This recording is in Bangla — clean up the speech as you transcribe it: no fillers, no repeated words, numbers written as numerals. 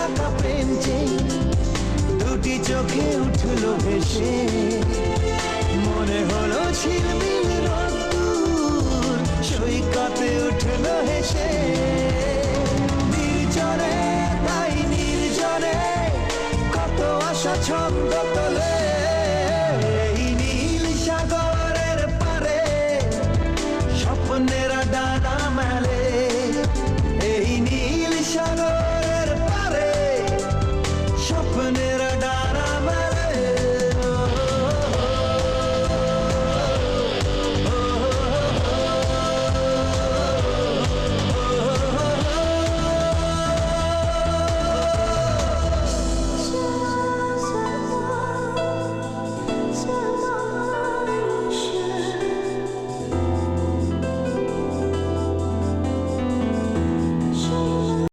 থাকা প্রেম যে দুটি চোখে উঠলো ভেসে, মনে হলো ঝিলমিল রোদ্দুর সৈকতে উঠলো হেসে। নির্জনে তাই নির্জনে কত আশা ছন্দ তোলে।